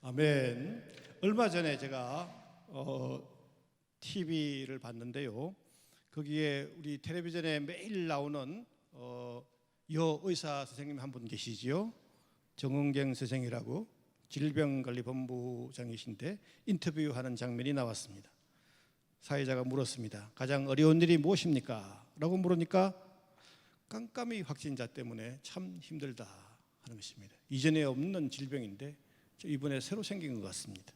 아멘. 얼마 전에 제가 TV를 봤는데요. 거기에 우리 텔레비전에 매일 나오는 여의사 선생님 한 분 계시지요. 정은경 선생이라고 질병관리본부장이신데 인터뷰하는 장면이 나왔습니다. 사회자가 물었습니다. 가장 어려운 일이 무엇입니까? 라고 물으니까 깜깜이 확진자 때문에 참 힘들다 하는 것입니다. 이전에 없는 질병인데 이번에 새로 생긴 것 같습니다.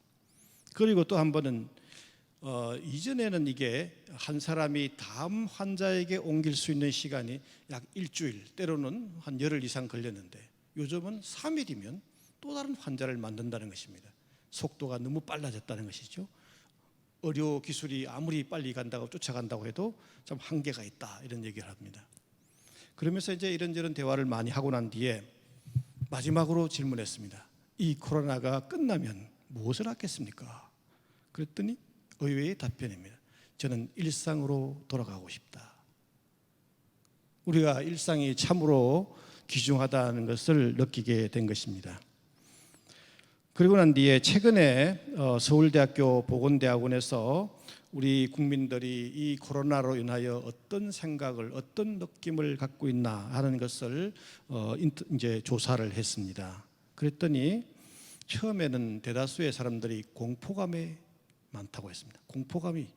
그리고 또 한 번은 이전에는 이게 한 사람이 다음 환자에게 옮길 수 있는 시간이 약 일주일, 때로는 한 열흘 이상 걸렸는데 요즘은 3일이면 또 다른 환자를 만든다는 것입니다. 속도가 너무 빨라졌다는 것이죠. 의료 기술이 아무리 빨리 간다고 쫓아간다고 해도 좀 한계가 있다 이런 얘기를 합니다. 그러면서 이제 이런저런 대화를 많이 하고 난 뒤에 마지막으로 질문했습니다. 이 코로나가 끝나면 무엇을 하겠습니까? 그랬더니 의외의 답변입니다. 저는 일상으로 돌아가고 싶다. 우리가 일상이 참으로 귀중하다는 것을 느끼게 된 것입니다. 그리고 난 뒤에 최근에 서울대학교 보건대학원에서 우리 국민들이 이 코로나로 인하여 어떤 생각을, 어떤 느낌을 갖고 있나 하는 것을 이제 조사를 했습니다. 그랬더니 처음에는 대다수의 사람들이 공포감에 많다고 했습니다. 공포감이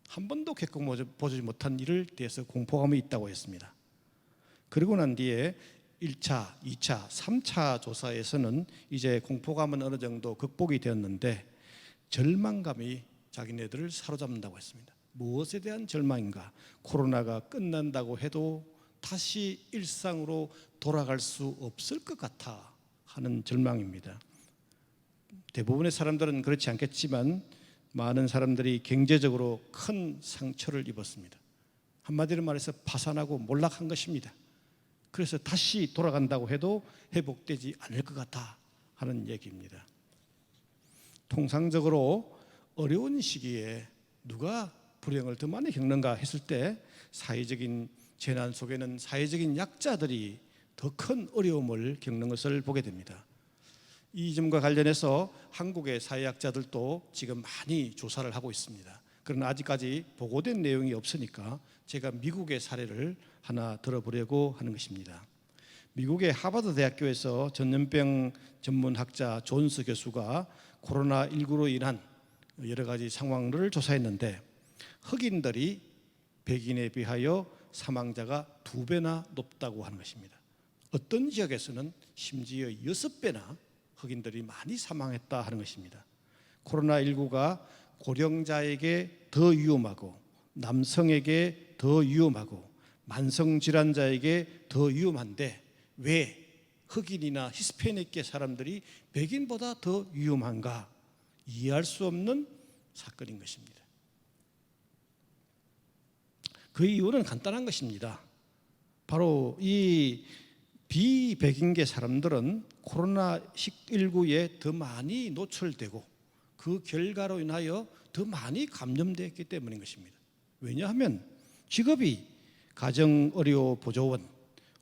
한 번도 겪어보지 못한 일을 대해서 공포감이 있다고 했습니다. 그리고 난 뒤에 1차, 2차, 3차 조사에서는 이제 공포감은 어느 정도 극복이 되었는데 절망감이 자기네들을 사로잡는다고 했습니다. 무엇에 대한 절망인가? 코로나가 끝난다고 해도 다시 일상으로 돌아갈 수 없을 것 같아 하는 절망입니다. 대부분의 사람들은 그렇지 않겠지만 많은 사람들이 경제적으로 큰 상처를 입었습니다. 한마디로 말해서 파산하고 몰락한 것입니다. 그래서 다시 돌아간다고 해도 회복되지 않을 것 같아 하는 얘기입니다. 통상적으로 어려운 시기에 누가 불행을 더 많이 겪는가 했을 때 사회적인 재난 속에는 사회적인 약자들이 더 큰 어려움을 겪는 것을 보게 됩니다. 이 점과 관련해서 한국의 사회학자들도 지금 많이 조사를 하고 있습니다. 그러나 아직까지 보고된 내용이 없으니까 제가 미국의 사례를 하나 들어보려고 하는 것입니다. 미국의 하버드 대학교에서 전염병 전문학자 존스 교수가 코로나19로 인한 여러 가지 상황을 조사했는데 흑인들이 백인에 비하여 사망자가 2배나 높다고 하는 것입니다. 어떤 지역에서는 심지어 6배나 흑인들이 많이 사망했다 하는 것입니다. 코로나19가 고령자에게 더 위험하고 남성에게 더 위험하고 만성질환자에게 더 위험한데 왜 흑인이나 히스패닉계 사람들이 백인보다 더 위험한가? 이해할 수 없는 사건인 것입니다. 그 이유는 간단한 것입니다. 바로 이 비백인계 사람들은 코로나19에 더 많이 노출되고 그 결과로 인하여 더 많이 감염되었기 때문인 것입니다. 왜냐하면 직업이 가정의료보조원,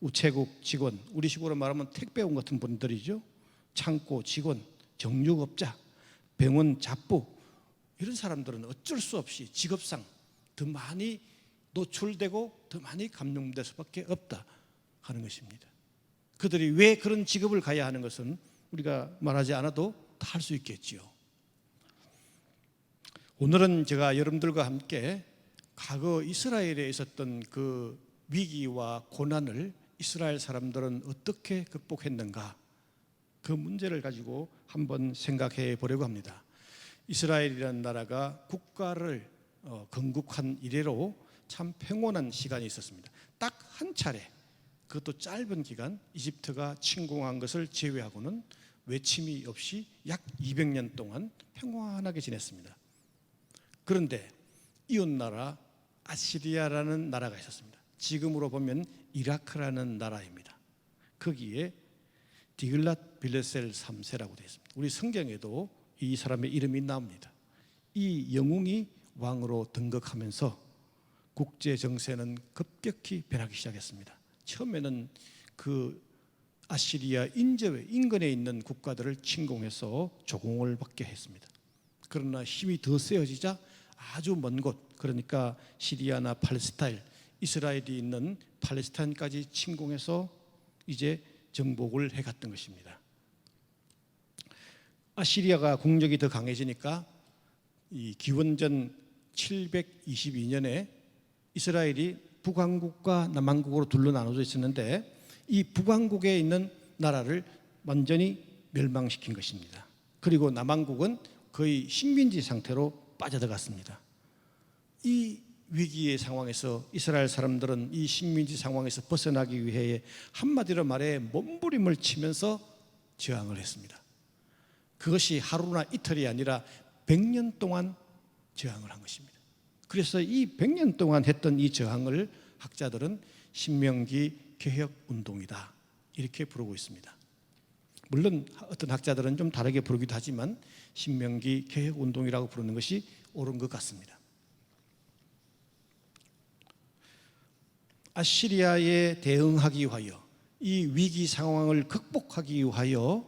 우체국 직원, 우리식으로 말하면 택배원 같은 분들이죠. 창고 직원, 정육업자, 병원 잡부 이런 사람들은 어쩔 수 없이 직업상 더 많이 노출되고 더 많이 감염될 수밖에 없다 하는 것입니다. 그들이 왜 그런 직업을 가야 하는 것은 우리가 말하지 않아도 다 할 수 있겠지요. 오늘은 제가 여러분들과 함께 과거 이스라엘에 있었던 그 위기와 고난을 이스라엘 사람들은 어떻게 극복했는가 그 문제를 가지고 한번 생각해 보려고 합니다. 이스라엘이라는 나라가 국가를 건국한 이래로 참 평온한 시간이 있었습니다. 딱 한 차례, 그것도 짧은 기간 이집트가 침공한 것을 제외하고는 외침이 없이 약 200년 동안 평안하게 지냈습니다. 그런데 이웃나라 아시리아라는 나라가 있었습니다. 지금으로 보면 이라크라는 나라입니다. 거기에 디글랏 빌레셀 3세라고 되어 있습니다. 우리 성경에도 이 사람의 이름이 나옵니다. 이 영웅이 왕으로 등극하면서 국제 정세는 급격히 변하기 시작했습니다. 처음에는 그 아시리아 인근에 있는 국가들을 침공해서 조공을 받게 했습니다. 그러나 힘이 더 세어지자 아주 먼 곳, 그러니까 시리아나 팔레스타인, 이스라엘이 있는 팔레스타인까지 침공해서 이제 정복을 해갔던 것입니다. 아시리아가 국력이 더 강해지니까 이 기원전 722년에 이스라엘이 북왕국과 남왕국으로 둘로 나눠져 있었는데 이 북왕국에 있는 나라를 완전히 멸망시킨 것입니다. 그리고 남왕국은 거의 식민지 상태로 빠져들어갔습니다. 이 위기의 상황에서 이스라엘 사람들은 이 식민지 상황에서 벗어나기 위해 한마디로 말해 몸부림을 치면서 저항을 했습니다. 그것이 하루나 이틀이 아니라 100년 동안 저항을 한 것입니다. 그래서 이 100년 동안 했던 이 저항을 학자들은 신명기 개혁운동이다 이렇게 부르고 있습니다. 물론 어떤 학자들은 좀 다르게 부르기도 하지만 신명기 개혁운동이라고 부르는 것이 옳은 것 같습니다. 아시리아에 대응하기 위하여, 이 위기 상황을 극복하기 위하여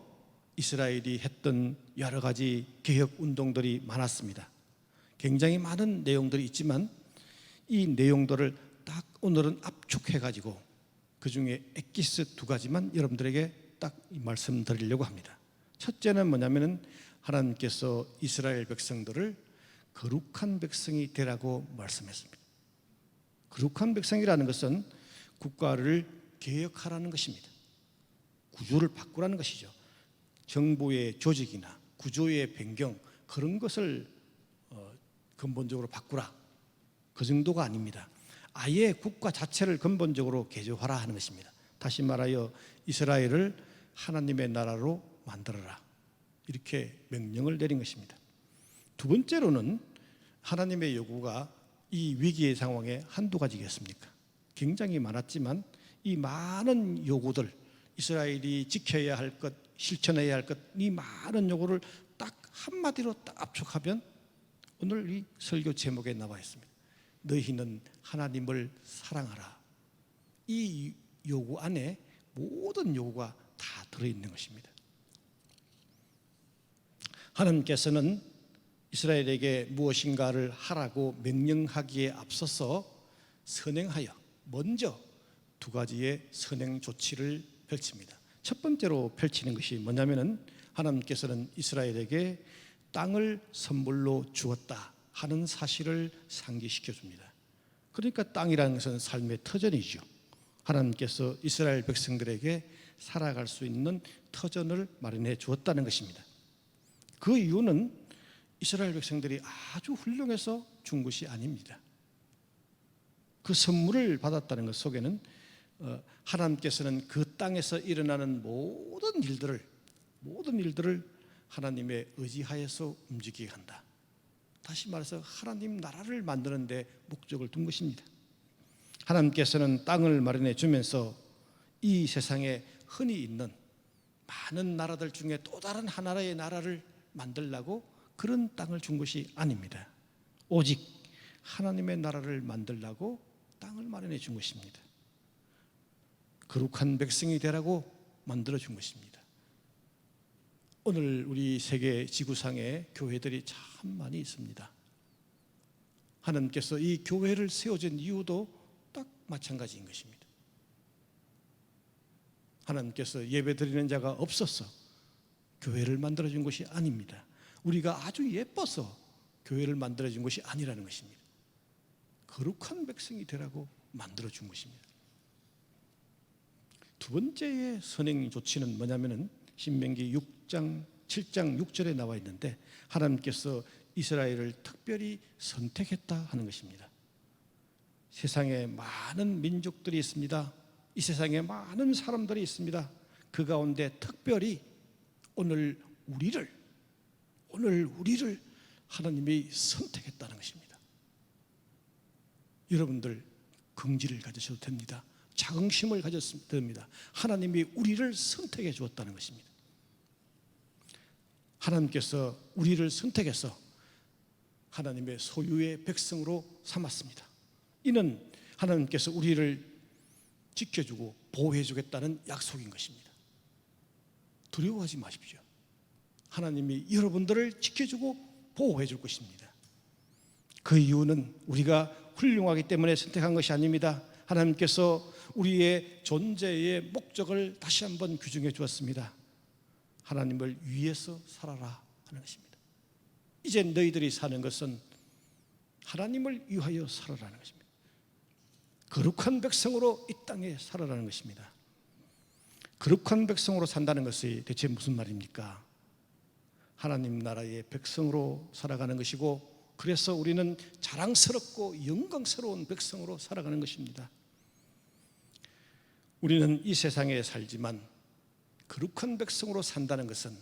이스라엘이 했던 여러 가지 개혁운동들이 많았습니다. 굉장히 많은 내용들이 있지만 이 내용들을 딱 오늘은 압축해가지고 그 중에 엑기스 2가지만 여러분들에게 딱 말씀드리려고 합니다. 첫째는 뭐냐면은 하나님께서 이스라엘 백성들을 거룩한 백성이 되라고 말씀했습니다. 거룩한 백성이라는 것은 국가를 개혁하라는 것입니다. 구조를 바꾸라는 것이죠. 정부의 조직이나 구조의 변경, 그런 것을 근본적으로 바꾸라, 그 정도가 아닙니다. 아예 국가 자체를 근본적으로 개조하라 하는 것입니다. 다시 말하여 이스라엘을 하나님의 나라로 만들어라, 이렇게 명령을 내린 것입니다. 두 번째로는 하나님의 요구가 이 위기의 상황에 한두 가지겠습니까? 굉장히 많았지만 이 많은 요구들, 이스라엘이 지켜야 할 것, 실천해야 할 것, 이 많은 요구를 딱 한마디로 딱 압축하면 오늘 이 설교 제목에 나와 있습니다. 너희는 하나님을 사랑하라. 이 요구 안에 모든 요구가 다 들어있는 것입니다. 하나님께서는 이스라엘에게 무엇인가를 하라고 명령하기에 앞서서 선행하여 먼저 2가지의 선행 조치를 펼칩니다. 첫 번째로 펼치는 것이 뭐냐면은 하나님께서는 이스라엘에게 땅을 선물로 주었다 하는 사실을 상기시켜 줍니다. 그러니까 땅이라는 것은 삶의 터전이죠. 하나님께서 이스라엘 백성들에게 살아갈 수 있는 터전을 마련해 주었다는 것입니다. 그 이유는 이스라엘 백성들이 아주 훌륭해서 준 것이 아닙니다. 그 선물을 받았다는 것 속에는 하나님께서는 그 땅에서 일어나는 모든 일들을 하나님의 의지하에서 움직이게 한다. 다시 말해서 하나님 나라를 만드는 데 목적을 둔 것입니다. 하나님께서는 땅을 마련해 주면서 이 세상에 흔히 있는 많은 나라들 중에 또 다른 하나의 나라를 만들려고 그런 땅을 준 것이 아닙니다. 오직 하나님의 나라를 만들려고 땅을 마련해 준 것입니다. 거룩한 백성이 되라고 만들어 준 것입니다. 오늘 우리 세계 지구상에 교회들이 참 많이 있습니다. 하나님께서 이 교회를 세워준 이유도 딱 마찬가지인 것입니다. 하나님께서 예배 드리는 자가 없어서 교회를 만들어준 것이 아닙니다. 우리가 아주 예뻐서 교회를 만들어준 것이 아니라는 것입니다. 거룩한 백성이 되라고 만들어준 것입니다. 두 번째의 선행 조치는 뭐냐면은 신명기 7장 6절에 나와 있는데 하나님께서 이스라엘을 특별히 선택했다 하는 것입니다. 세상에 많은 민족들이 있습니다. 이 세상에 많은 사람들이 있습니다. 그 가운데 특별히 오늘 우리를 하나님이 선택했다는 것입니다. 여러분들 긍지를 가지셔도 됩니다. 자긍심을 가졌으면 됩니다. 하나님이 우리를 선택해 주었다는 것입니다. 하나님께서 우리를 선택해서 하나님의 소유의 백성으로 삼았습니다. 이는 하나님께서 우리를 지켜주고 보호해 주겠다는 약속인 것입니다. 두려워하지 마십시오. 하나님이 여러분들을 지켜주고 보호해 줄 것입니다. 그 이유는 우리가 훌륭하기 때문에 선택한 것이 아닙니다. 하나님께서 우리의 존재의 목적을 다시 한번 규정해 주었습니다. 하나님을 위해서 살아라 하는 것입니다. 이제 너희들이 사는 것은 하나님을 위하여 살아라는 것입니다. 거룩한 백성으로 이 땅에 살아라는 것입니다. 거룩한 백성으로 산다는 것이 대체 무슨 말입니까? 하나님 나라의 백성으로 살아가는 것이고, 그래서 우리는 자랑스럽고 영광스러운 백성으로 살아가는 것입니다. 우리는 이 세상에 살지만 거룩한 백성으로 산다는 것은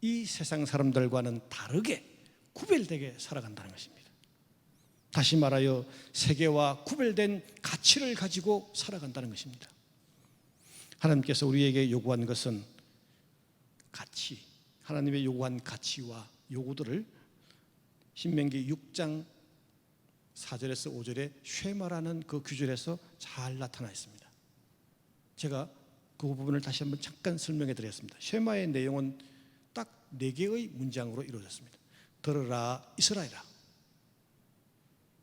이 세상 사람들과는 다르게 구별되게 살아간다는 것입니다. 다시 말하여 세계와 구별된 가치를 가지고 살아간다는 것입니다. 하나님께서 우리에게 요구한 것은 가치, 하나님의 요구한 가치와 요구들을 신명기 6장 4절에서 5절에 쉐마라는 그 규절에서 잘 나타나 있습니다. 제가 그 부분을 다시 한번 잠깐 설명해 드리겠습니다. 쉐마의 내용은 딱 4개의 문장으로 이루어졌습니다. 들으라 이스라엘아.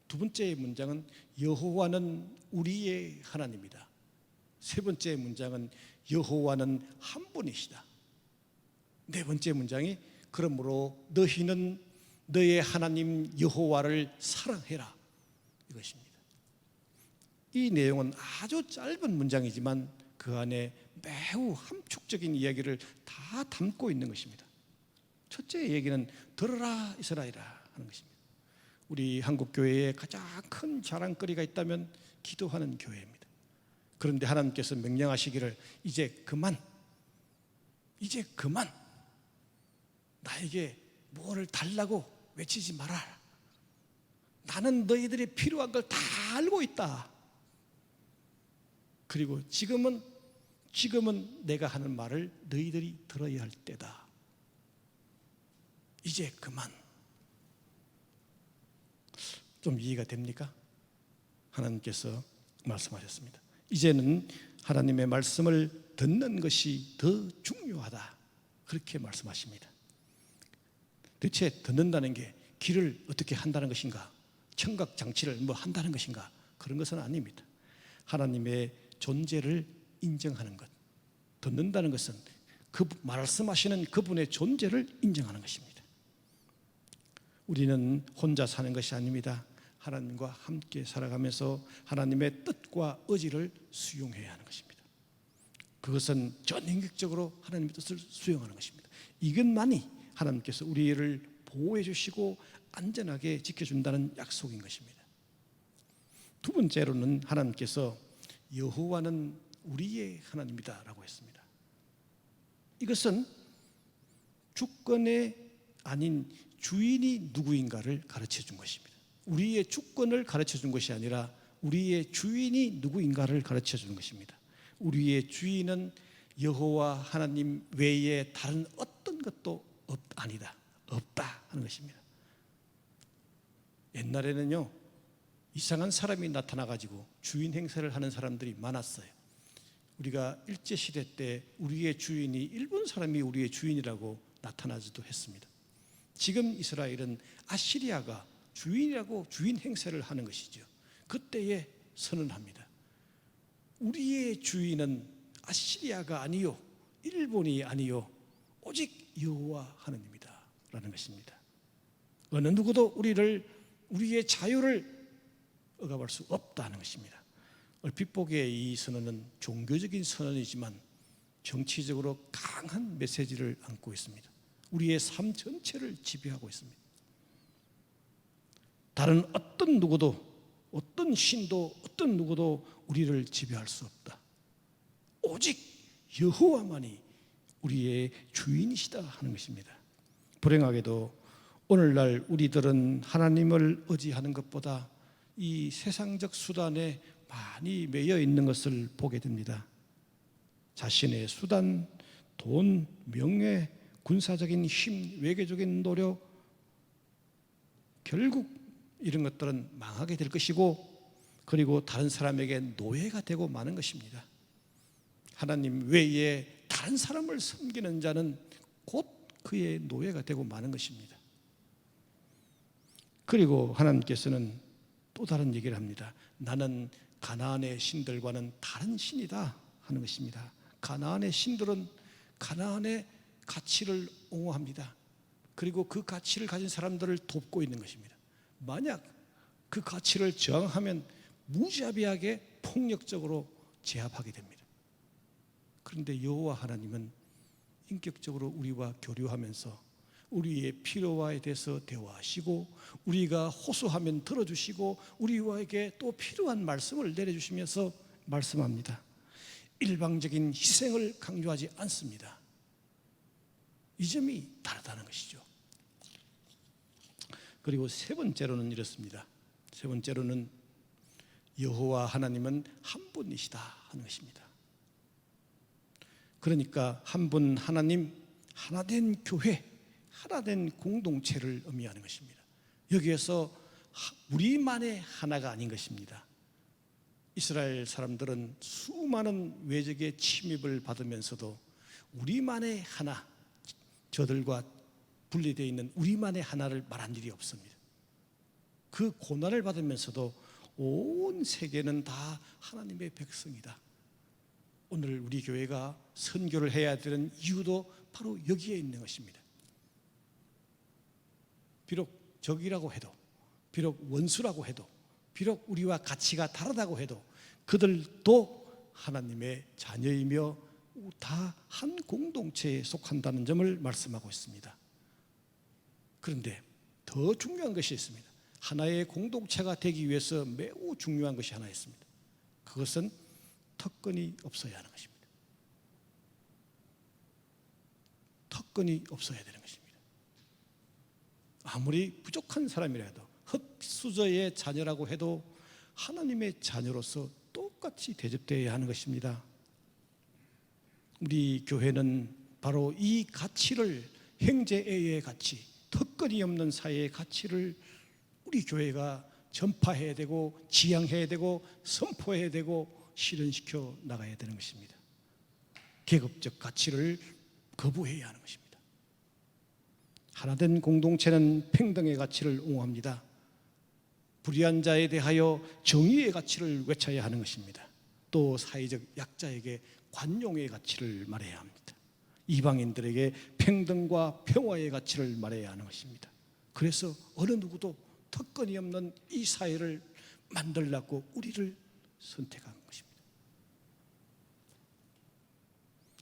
두 번째 문장은 여호와는 우리의 하나님이다. 세 번째 문장은 여호와는 한 분이시다. 네 번째 문장이 그러므로 너희는 너의 하나님 여호와를 사랑해라, 이것입니다. 이 내용은 아주 짧은 문장이지만 그 안에 매우 함축적인 이야기를 다 담고 있는 것입니다. 첫째 얘기는 들으라 이스라엘아 하는 것입니다. 우리 한국교회에 가장 큰 자랑거리가 있다면 기도하는 교회입니다. 그런데 하나님께서 명령하시기를 이제 그만 나에게 뭐를 달라고 외치지 마라. 나는 너희들이 필요한 걸 다 알고 있다. 그리고 지금은 내가 하는 말을 너희들이 들어야 할 때다. 이제 그만. 좀 이해가 됩니까? 하나님께서 말씀하셨습니다. 이제는 하나님의 말씀을 듣는 것이 더 중요하다, 그렇게 말씀하십니다. 대체 듣는다는 게 귀를 어떻게 한다는 것인가, 청각 장치를 뭐 한다는 것인가, 그런 것은 아닙니다. 하나님의 존재를 인정하는 것, 듣는다는 것은 그 말씀하시는 그분의 존재를 인정하는 것입니다. 우리는 혼자 사는 것이 아닙니다. 하나님과 함께 살아가면서 하나님의 뜻과 의지를 수용해야 하는 것입니다. 그것은 전인격적으로 하나님의 뜻을 수용하는 것입니다. 이것만이 하나님께서 우리를 보호해 주시고 안전하게 지켜준다는 약속인 것입니다. 두 번째로는 하나님께서 여호와는 우리의 하나님이다 라고 했습니다. 이것은 주권이 아닌 주인이 누구인가를 가르쳐 준 것입니다. 우리의 주권을 가르쳐 준 것이 아니라 우리의 주인이 누구인가를 가르쳐 주는 것입니다. 우리의 주인은 여호와 하나님 외에 다른 어떤 것도 없다 하는 것입니다. 옛날에는요, 이상한 사람이 나타나가지고 주인 행세를 하는 사람들이 많았어요. 우리가 일제시대 때 우리의 주인이 일본 사람이 우리의 주인이라고 나타나지도 했습니다. 지금 이스라엘은 아시리아가 주인이라고 주인 행세를 하는 것이죠. 그때에 선언합니다. 우리의 주인은 아시리아가 아니요, 일본이 아니요, 오직 여호와 하나님이다 라는 것입니다. 어느 누구도 우리의 자유를 억압할 수 없다는 것입니다. 얼핏 보기에 이 선언은 종교적인 선언이지만 정치적으로 강한 메시지를 안고 있습니다. 우리의 삶 전체를 지배하고 있습니다. 다른 어떤 누구도, 어떤 신도, 어떤 누구도 우리를 지배할 수 없다. 오직 여호와만이 우리의 주인이시다 하는 것입니다. 불행하게도 오늘날 우리들은 하나님을 의지하는 것보다 이 세상적 수단에 많이 매여 있는 것을 보게 됩니다. 자신의 수단, 돈, 명예, 군사적인 힘, 외교적인 노력, 결국 이런 것들은 망하게 될 것이고, 그리고 다른 사람에게 노예가 되고 마는 것입니다. 하나님 외에 다 다른 사람을 섬기는 자는 곧 그의 노예가 되고 마는 것입니다. 그리고 하나님께서는 또 다른 얘기를 합니다. 나는 가나안의 신들과는 다른 신이다 하는 것입니다. 가나안의 신들은 가나안의 가치를 옹호합니다. 그리고 그 가치를 가진 사람들을 돕고 있는 것입니다. 만약 그 가치를 저항하면 무자비하게 폭력적으로 제압하게 됩니다. 그런데 여호와 하나님은 인격적으로 우리와 교류하면서 우리의 필요에 대해서 대화하시고, 우리가 호소하면 들어주시고, 우리에게 또 필요한 말씀을 내려주시면서 말씀합니다. 일방적인 희생을 강조하지 않습니다. 이 점이 다르다는 것이죠. 그리고 세 번째로는 이렇습니다. 세 번째로는 여호와 하나님은 한 분이시다 하는 것입니다. 그러니까 한 분 하나님, 하나된 교회, 하나된 공동체를 의미하는 것입니다. 여기에서 우리만의 하나가 아닌 것입니다. 이스라엘 사람들은 수많은 외적의 침입을 받으면서도 우리만의 하나, 저들과 분리되어 있는 우리만의 하나를 말한 일이 없습니다. 그 고난을 받으면서도 온 세계는 다 하나님의 백성이다. 오늘 우리 교회가 선교를 해야 되는 이유도 바로 여기에 있는 것입니다. 비록 적이라고 해도, 비록 원수라고 해도, 비록 우리와 가치가 다르다고 해도 그들도 하나님의 자녀이며 다 한 공동체에 속한다는 점을 말씀하고 있습니다. 그런데 더 중요한 것이 있습니다. 하나의 공동체가 되기 위해서 매우 중요한 것이 하나 있습니다. 그것은 특권이 없어야 하는 것입니다. 특권이 없어야 되는 것입니다. 아무리 부족한 사람이라도, 흙수저의 자녀라고 해도 하나님의 자녀로서 똑같이 대접되어야 하는 것입니다. 우리 교회는 바로 이 가치를, 형제애의 가치, 특권이 없는 사회의 가치를 우리 교회가 전파해야 되고, 지향해야 되고, 선포해야 되고, 실현시켜 나가야 되는 것입니다. 계급적 가치를 거부해야 하는 것입니다. 하나된 공동체는 평등의 가치를 옹호합니다. 불의한 자에 대하여 정의의 가치를 외쳐야 하는 것입니다. 또 사회적 약자에게 관용의 가치를 말해야 합니다. 이방인들에게 평등과 평화의 가치를 말해야 하는 것입니다. 그래서 어느 누구도 특권이 없는 이 사회를 만들려고 우리를 선택한 것입니다.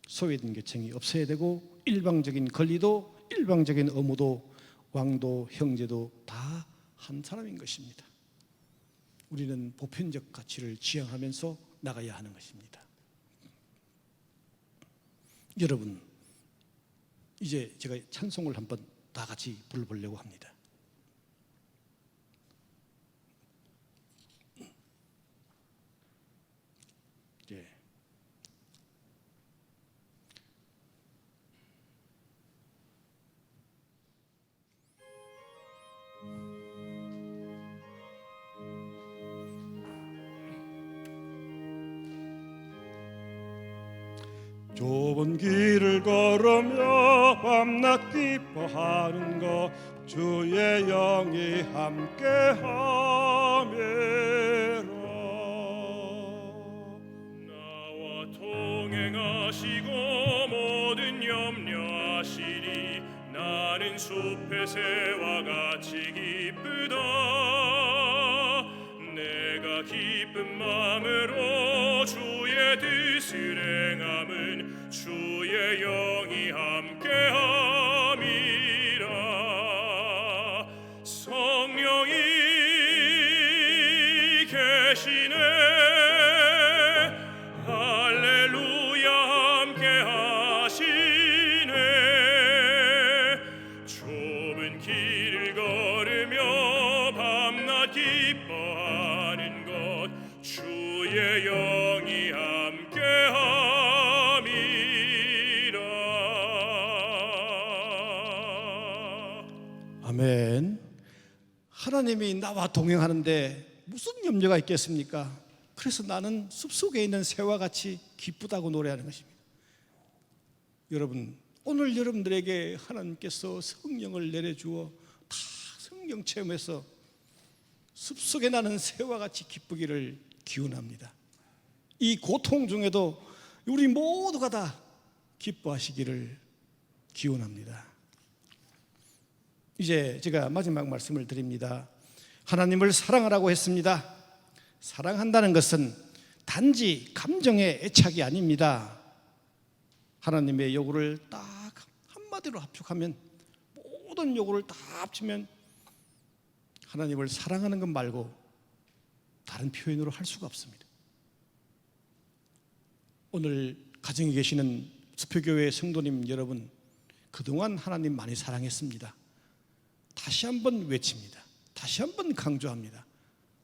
소외된 계층이 없어야 되고, 일방적인 권리도 일방적인 의무도, 왕도 형제도 다 한 사람인 것입니다. 우리는 보편적 가치를 지향하면서 나가야 하는 것입니다. 여러분, 이제 제가 찬송을 한번 다 같이 불러보려고 합니다. 예. 좁은 길을 걸으며 밤낮 기뻐하는 것, 주의 영이 함께함이라. 나와 동행하시고 모든 염려하시니 나는 숲의 새와 같이 기쁘다. 내가 기쁜 마음으로 주의 뜻을 행함은 주의 영이 함께함이라. 성령이 계시네. 할렐루야 함께하시네. 좁은 길을 걸으며 밤낮 기뻐하는 것, 주의 영이 함께함이라. 아멘. 하나님이 나와 동행하는데 무슨 염려가 있겠습니까? 그래서 나는 숲속에 있는 새와 같이 기쁘다고 노래하는 것입니다. 여러분, 오늘 여러분들에게 하나님께서 성령을 내려주어 다 성령 체험해서 숲속에 나는 새와 같이 기쁘기를 기원합니다. 이 고통 중에도 우리 모두가 다 기뻐하시기를 기원합니다. 이제 제가 마지막 말씀을 드립니다. 하나님을 사랑하라고 했습니다. 사랑한다는 것은 단지 감정의 애착이 아닙니다. 하나님의 요구를 딱 한마디로 합축하면, 모든 요구를 다 합치면 하나님을 사랑하는 것 말고 다른 표현으로 할 수가 없습니다. 오늘 가정에 계시는 수표교회 성도님 여러분, 그동안 하나님 많이 사랑했습니다. 다시 한번 외칩니다. 다시 한번 강조합니다.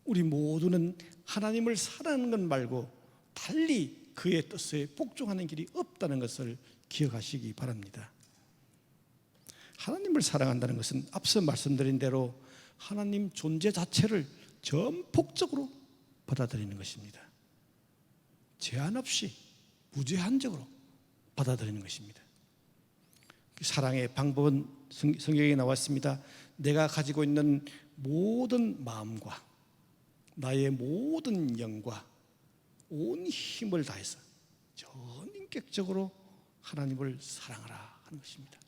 우리 모두는 하나님을 사랑하는 것 말고 달리 그의 뜻에 복종하는 길이 없다는 것을 기억하시기 바랍니다. 하나님을 사랑한다는 것은 앞서 말씀드린 대로 하나님 존재 자체를 전폭적으로 받아들이는 것입니다. 제한 없이 무제한적으로 받아들이는 것입니다. 사랑의 방법은 성경에 나왔습니다. 내가 가지고 있는 모든 마음과 나의 모든 영과 온 힘을 다해서 전인격적으로 하나님을 사랑하라 하는 것입니다.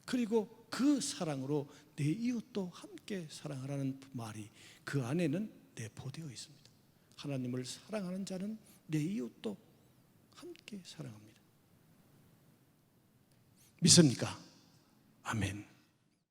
그리고 그 사랑으로 내 이웃도 함께 사랑하라는 말이 그 안에는 내포되어 있습니다. 하나님을 사랑하는 자는 내 이웃도 함께 사랑합니다. 믿습니까? 아멘.